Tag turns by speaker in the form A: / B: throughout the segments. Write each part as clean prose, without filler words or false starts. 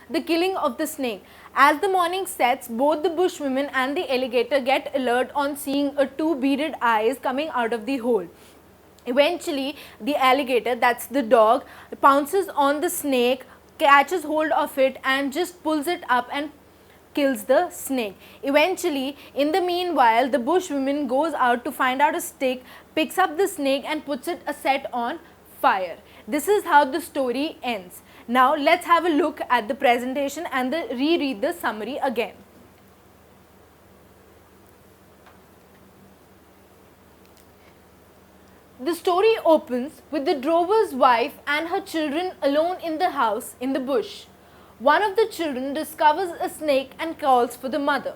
A: the killing of the snake. As the morning sets, both the bushwoman and the alligator get alert on seeing two bearded eyes coming out of the hole. Eventually, the alligator, that's the dog, pounces on the snake, catches hold of it and just pulls it up and kills the snake. Eventually, in the meanwhile, the bushwoman goes out to find out a stick, picks up the snake and puts it a set on fire. This is how the story ends. Now, let's have a look at the presentation and reread the summary again. The story opens with the drover's wife and her children alone in the house in the bush. One of the children discovers a snake and calls for the mother.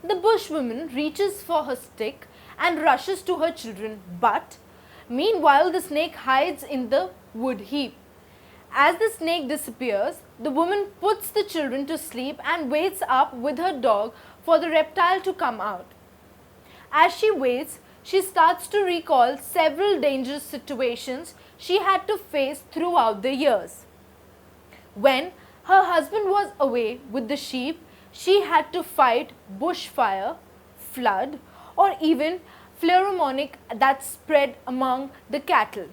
A: The bushwoman reaches for her stick and rushes to her children, but meanwhile the snake hides in the wood heap. As the snake disappears, the woman puts the children to sleep and waits up with her dog for the reptile to come out. As she waits, she starts to recall several dangerous situations she had to face throughout the years. When her husband was away with the sheep, she had to fight bushfire, flood, or even pleromonic that spread among the cattle.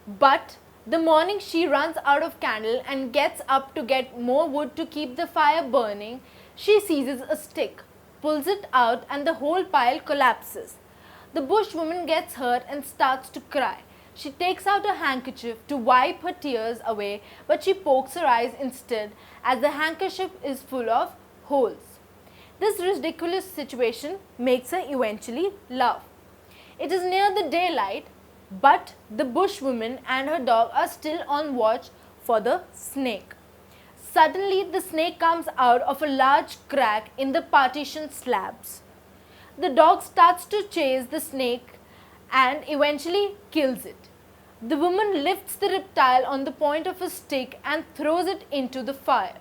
A: But the morning she runs out of candle and gets up to get more wood to keep the fire burning, she seizes a stick, pulls it out and the whole pile collapses. The bushwoman gets hurt and starts to cry. She takes out a handkerchief to wipe her tears away, but she pokes her eyes instead as the handkerchief is full of holes. This ridiculous situation makes her eventually laugh. It is near the daylight, but the bushwoman and her dog are still on watch for the snake. Suddenly, the snake comes out of a large crack in the partition slabs. The dog starts to chase the snake and eventually kills it. The woman lifts the reptile on the point of a stick and throws it into the fire.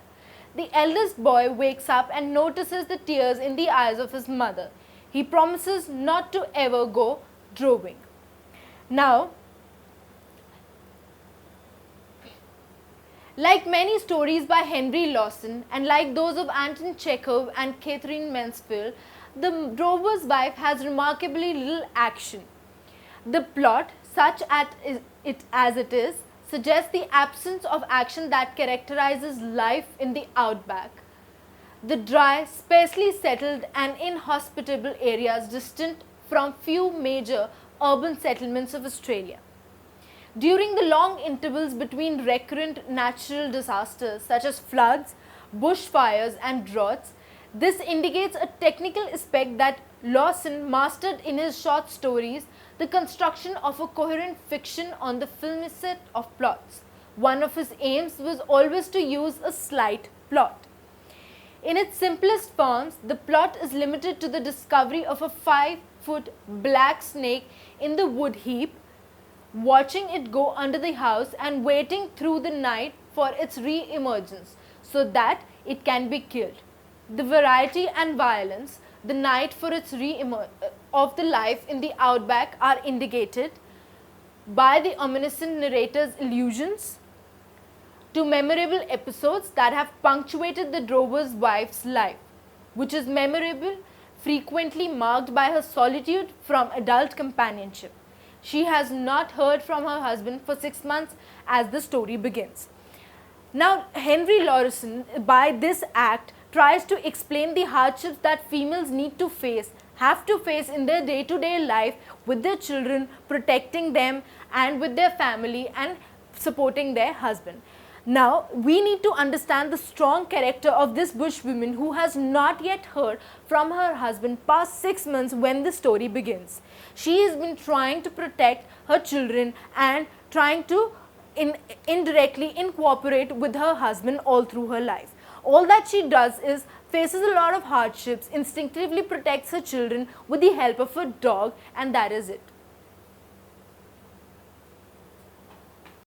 A: The eldest boy wakes up and notices the tears in the eyes of his mother. He promises not to ever go droving. Now, like many stories by Henry Lawson and like those of Anton Chekhov and Catherine Mansfield, the drover's wife has remarkably little action. The plot, such as it is, suggests the absence of action that characterizes life in the outback. The dry, sparsely settled and inhospitable areas distant from few major urban settlements of Australia. During the long intervals between recurrent natural disasters such as floods, bushfires and droughts, this indicates a technical aspect that Lawson mastered in his short stories, the construction of a coherent fiction on the film set of plots. One of his aims was always to use a slight plot. In its simplest forms, the plot is limited to the discovery of a 5-foot black snake in the wood heap, watching it go under the house and waiting through the night for its re-emergence so that it can be killed. The variety and violence, the night for its of the life in the outback are indicated by the omniscient narrator's allusions to memorable episodes that have punctuated the drover's wife's life, which is memorable, frequently marked by her solitude from adult companionship. She has not heard from her husband for 6 months as the story begins. Now, Henry Lawson, by this act, tries to explain the hardships that females have to face in their day-to-day life with their children, protecting them and with their family and supporting their husband. Now, we need to understand the strong character of this bushwoman who has not yet heard from her husband past 6 months when the story begins. She has been trying to protect her children and trying to indirectly cooperate with her husband all through her life. All that she does is faces a lot of hardships, instinctively protects her children with the help of a dog, and that is it.